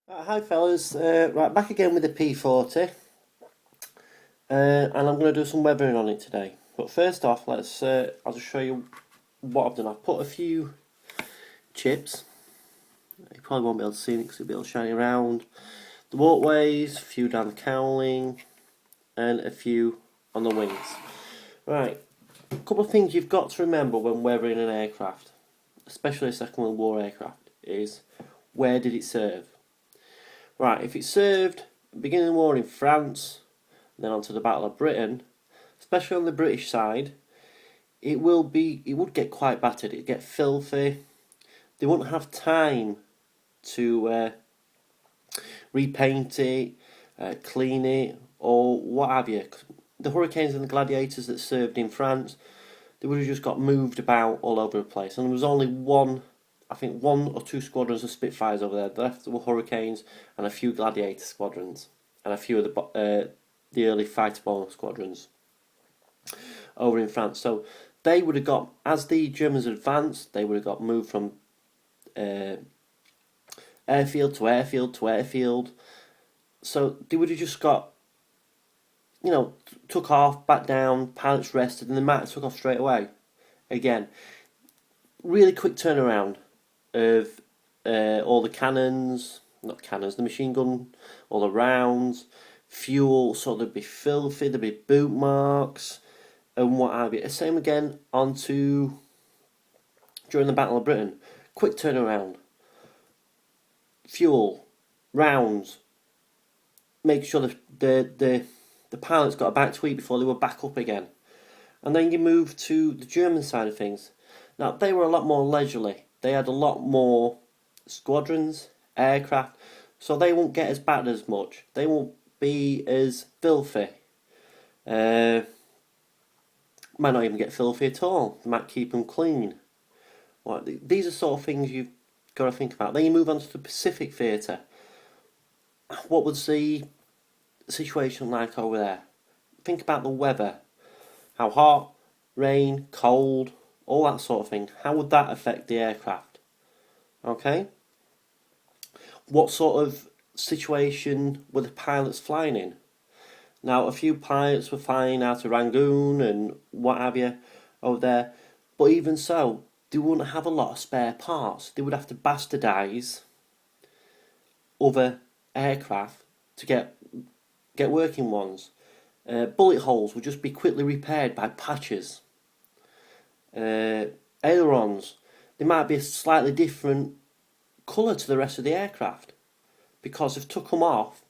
Hi fellas, right back again with the P40, and I'm going to do some weathering on it today. But first off, I'll just show you what I've done. I've put a few chips. You probably won't be able to see it because it'll be all shiny around the walkways, a few down the cowling, and a few on the wings. Right, a couple of things you've got to remember when weathering an aircraft, especially a Second World War aircraft, is where did it serve? Right, if it served beginning of the war in France, then onto the Battle of Britain, especially on the British side, it would get quite battered. It'd get filthy. They wouldn't have time to repaint it, clean it, or what have you. The Hurricanes and the Gladiators that served in France, they would have just got moved about all over the place. And there was only I think one or two squadrons of Spitfires over there. The rest were Hurricanes and a few Gladiator squadrons and a few of the early fighter bomber squadrons over in France. So they would have got, as the Germans advanced, they would have got moved from uh, airfield to airfield to airfield. So they would have just got, took off, back down, pilots rested, and they might have took off straight away. Again, really quick turnaround of all the cannons, not cannons, the machine gun, all the rounds, fuel, so there'd be filthy, there'd be boot marks, and what have you. Same again onto during the Battle of Britain. Quick turnaround, fuel, rounds. Make sure the pilots got a back to eat before they were back up again. And then you move to the German side of things. Now they were a lot more leisurely. They had a lot more squadrons, aircraft, so they won't get as battered as much. They won't be as filthy. Uh, might not even get filthy at all. Might keep them clean. Well, these are sort of things you've got to think about. Then you move on to the Pacific Theatre. What was the situation like over there? Think about the weather. How hot, rain, cold, all that sort of thing. How would that affect the aircraft? Okay? What sort of situation were the pilots flying in? Now, a few pilots were flying out of Rangoon and what have you over there, but even so, they wouldn't have a lot of spare parts. They would have to bastardise other aircraft to get working ones. Bullet holes would just be quickly repaired by patches. Ailerons, they might be a slightly different colour to the rest of the aircraft because they've took them off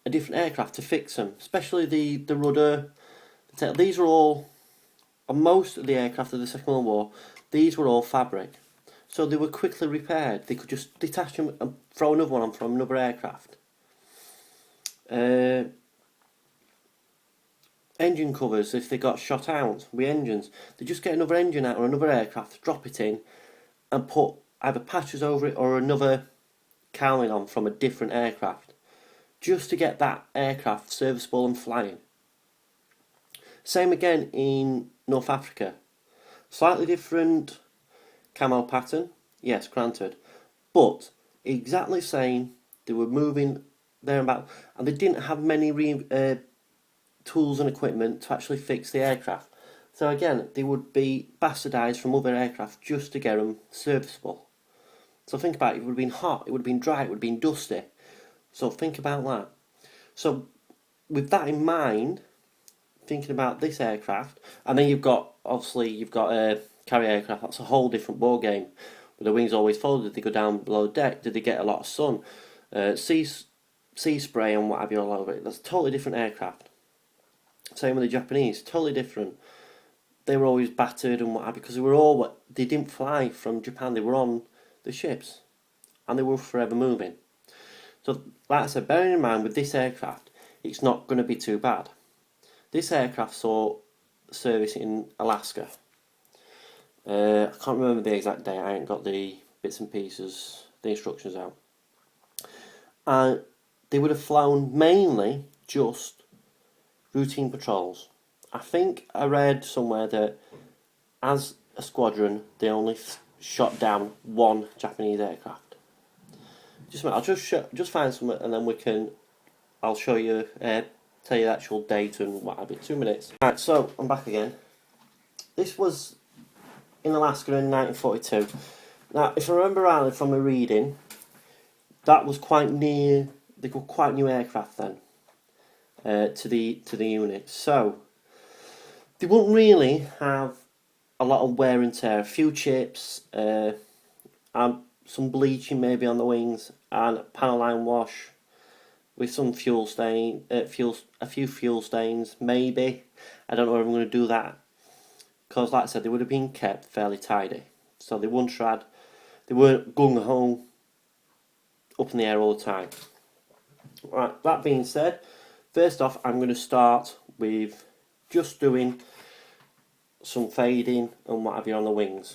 a different aircraft to fix them, especially the rudder. These are all, on most of the aircraft of the Second World War, these were all fabric. So they were quickly repaired. They could just detach them and throw another one on from another aircraft. Engine covers, if they got shot out with engines, they just get another engine out or another aircraft, drop it in, and put either patches over it or another cowling on from a different aircraft, just to get that aircraft serviceable and flying. Same again in North Africa. Slightly different camo pattern, yes, granted, but exactly the same. They were moving there and back, and they didn't have many tools and equipment to actually fix the aircraft. So again, they would be bastardised from other aircraft just to get them serviceable. So think about it, it would have been hot, it would have been dry, it would have been dusty. So think about that. So with that in mind, thinking about this aircraft, and then you've got a carrier aircraft. That's a whole different ball game. With the wings always folded, did they go down below deck? Did they get a lot of sun? Sea spray and what have you all over it. That's a totally different aircraft. Same with the Japanese, totally different. They were always battered and what have you because they didn't fly from Japan. They were on the ships, and they were forever moving. So, like I said, bearing in mind with this aircraft, it's not going to be too bad. This aircraft saw service in Alaska. I can't remember the exact date. I ain't got the bits and pieces, the instructions out. And they would have flown mainly just routine patrols. I think I read somewhere that as a squadron, they only shot down one Japanese aircraft. just a minute, I'll just find something and then I'll show you, tell you the actual date and what have you. 2 minutes. Right, so I'm back again. This was in Alaska in 1942. Now, if I remember rightly from my reading, that was quite near. They were quite new aircraft then to the unit. So they wouldn't really have a lot of wear and tear. A few chips, and some bleaching maybe on the wings, and panel line wash with some a few fuel stains maybe. I don't know if I'm going to do that, because like I said, they would have been kept fairly tidy, so they weren't gung ho up in the air all the time. Right, that being said, first off I'm going to start with just doing some fading and what have you on the wings,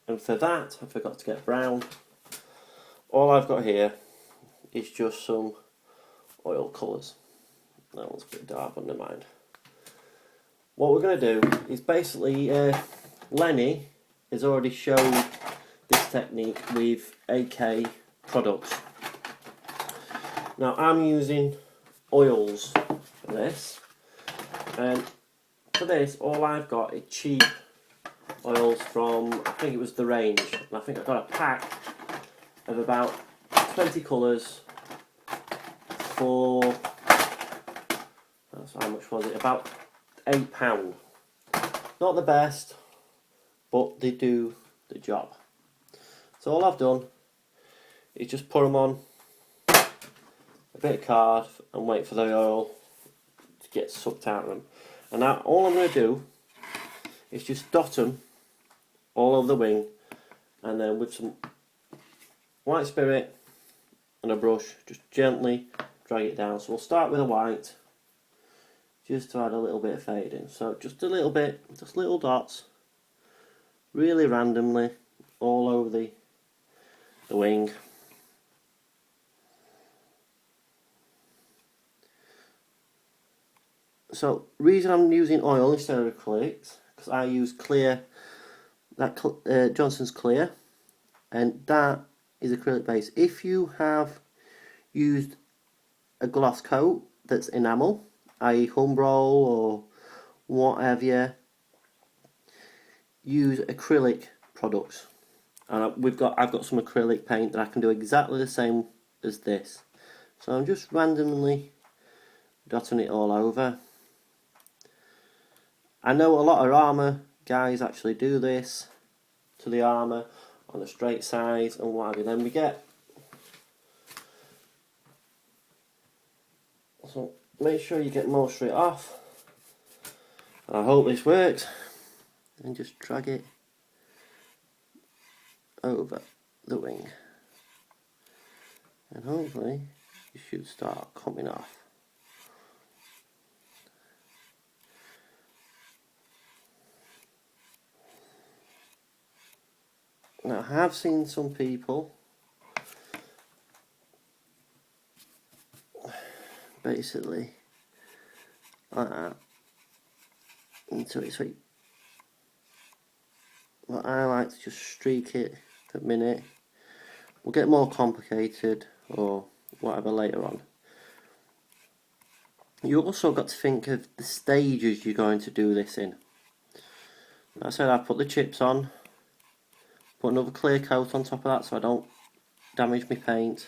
and for that I forgot to get brown. All I've got here is just some oil colours. That one's a bit dark, but never mind. What we're going to do is basically, Lenny has already showed this technique with AK products. Now I'm using oils for this, and for this all I've got is cheap oils from, I think it was The Range, and I think I got a pack of about 20 colours for, how much was it, about £8. Not the best, but they do the job. So all I've done is just put them on a bit of card and wait for the oil to get sucked out of them. And now all I'm going to do is just dot them all over the wing, and then with some white spirit and a brush just gently drag it down. So we'll start with a white, just to add a little bit of fading. So just a little bit, just little dots, really randomly all over the wing. So reason I'm using oil instead of acrylics, because I use clear, Johnson's Clear, and that is acrylic base. If you have used a gloss coat that's enamel, i.e. Humbrol or whatever, use acrylic products. And I've got some acrylic paint that I can do exactly the same as this. So I'm just randomly dotting it all over. I know a lot of armour guys actually do this to the armour on the straight sides and what have you. Then we get, so make sure you get most of it off. And I hope this works. And just drag it over the wing, and hopefully it should start coming off. Now I have seen some people basically like that into it, so what I like to just streak it for a minute. We'll get more complicated or whatever later on. You also got to think of the stages you're going to do this in. Like I said, I put the chips on, put another clear coat on top of that so I don't damage my paint.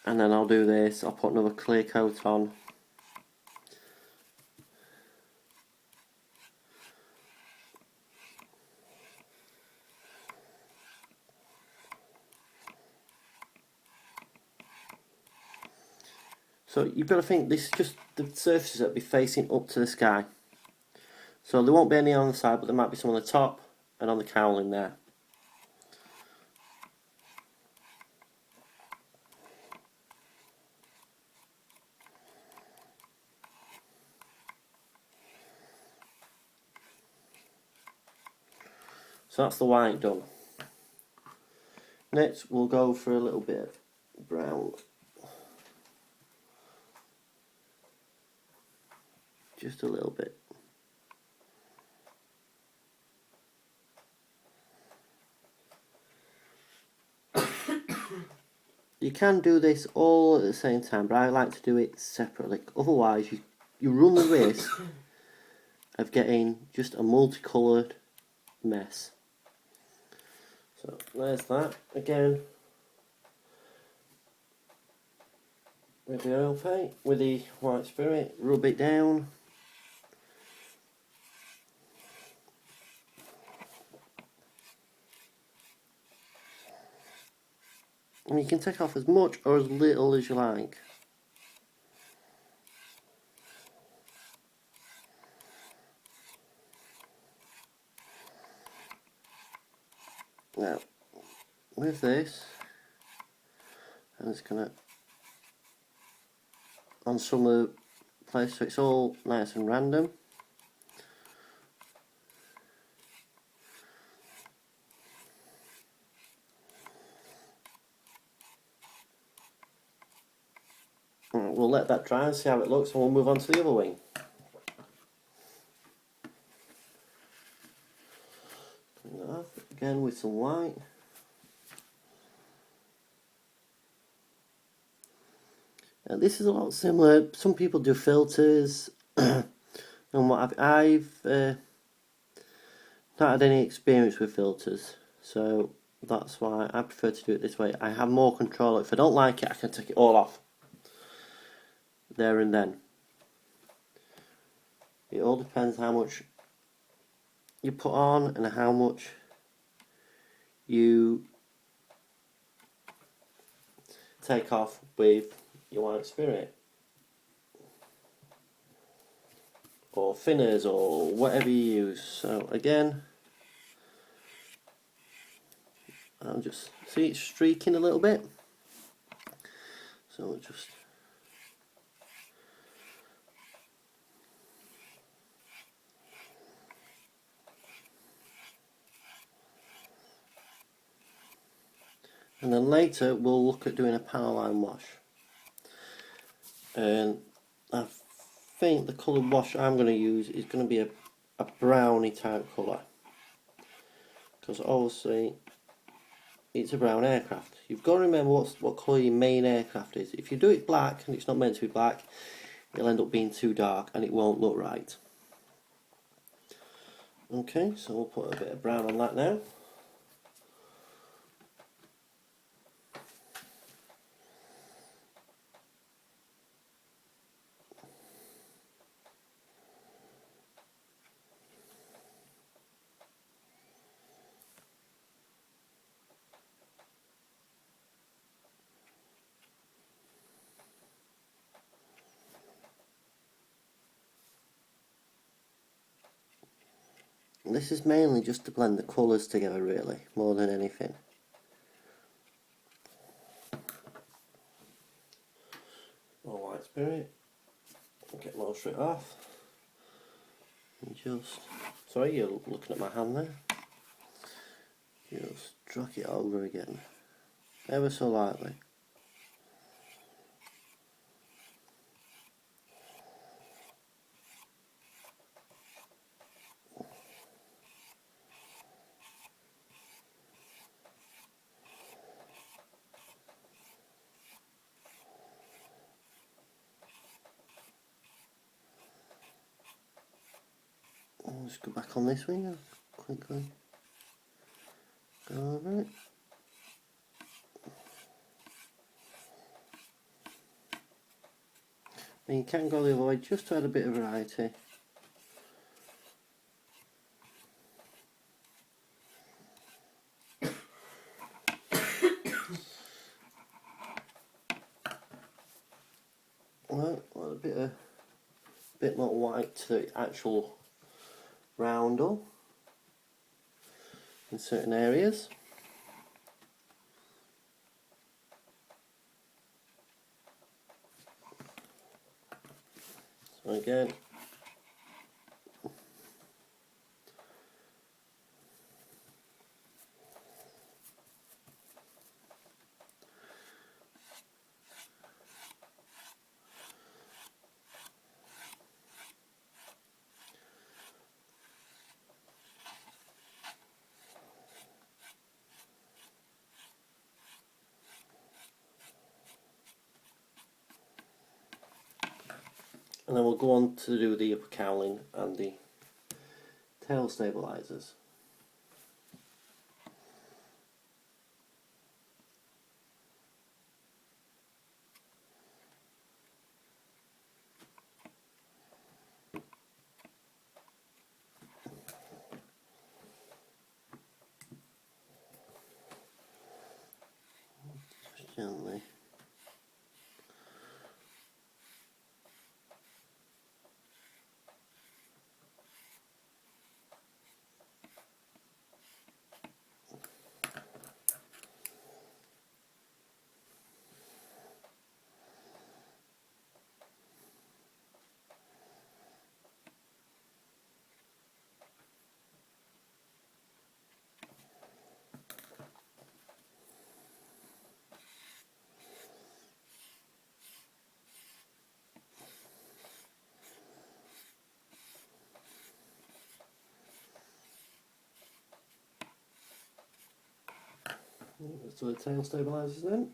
And then I'll do this, I'll put another clear coat on. So you've got to think this is just the surfaces that will be facing up to the sky. So there won't be any on the side, but there might be some on the top and on the cowling there. So that's the white done. Next we'll go for a little bit of brown. Just a little bit. You can do this all at the same time, but I like to do it separately. Otherwise, you run the risk of getting just a multicoloured mess. So there's that. Again, with the oil paint, with the white spirit, rub it down. And you can take off as much or as little as you like. Now, with this, I'm just going to, on some of the places, so it's all nice and random. We'll let that dry and see how it looks, and we'll move on to the other wing. Again with some white. And this is a lot similar. Some people do filters, and what I've not had any experience with filters, so that's why I prefer to do it this way. I have more control. If I don't like it, I can take it all off there and then. It all depends how much you put on and how much you take off with your white spirit or thinners or whatever you use. So again, I'll just see it's streaking a little bit, so we'll just and then later we'll look at doing a panel line wash. And I think the colour wash I'm going to use is going to be a browny type colour, because obviously it's a brown aircraft. You've got to remember what colour your main aircraft is. If you do it black and it's not meant to be black, it'll end up being too dark and it won't look right. Okay, so we'll put a bit of brown on that now. This is mainly just to blend the colours together, really, more than anything. More white spirit. Get most of it off. And just, sorry, you're looking at my hand there. Just drag it over again, ever so lightly. I'll just go back on this wing and quickly go over it. And you can go the other way just to add a bit of variety. Well, a bit more white to the actual roundel in certain areas. So again, And then we'll go on to do the upper cowling and the tail stabilisers. Just gently. So the tail stabilisers then.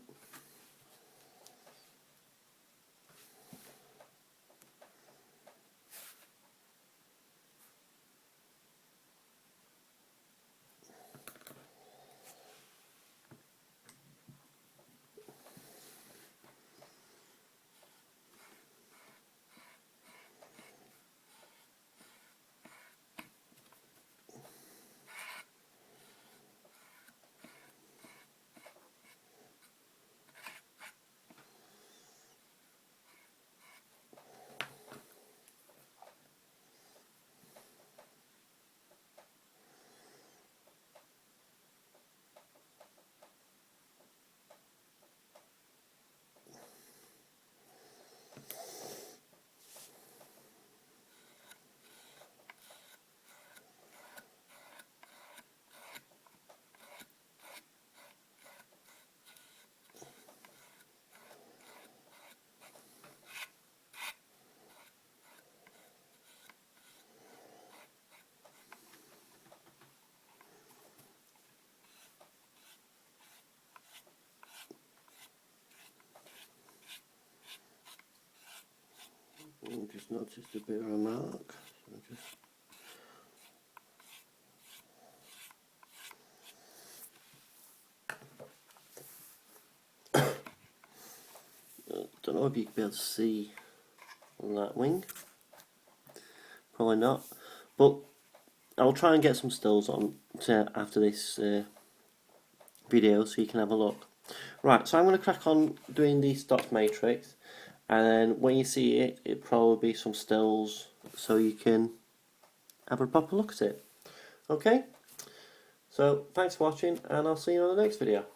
And just noticed a bit of a mark. So just don't know if you can be able to see on that wing. Probably not. But I'll try and get some stills on after this video so you can have a look. Right, so I'm going to crack on doing the stock matrix, and then when you see it, it'll probably be some stills so you can have a proper look at it. Okay, so thanks for watching, and I'll see you on the next video.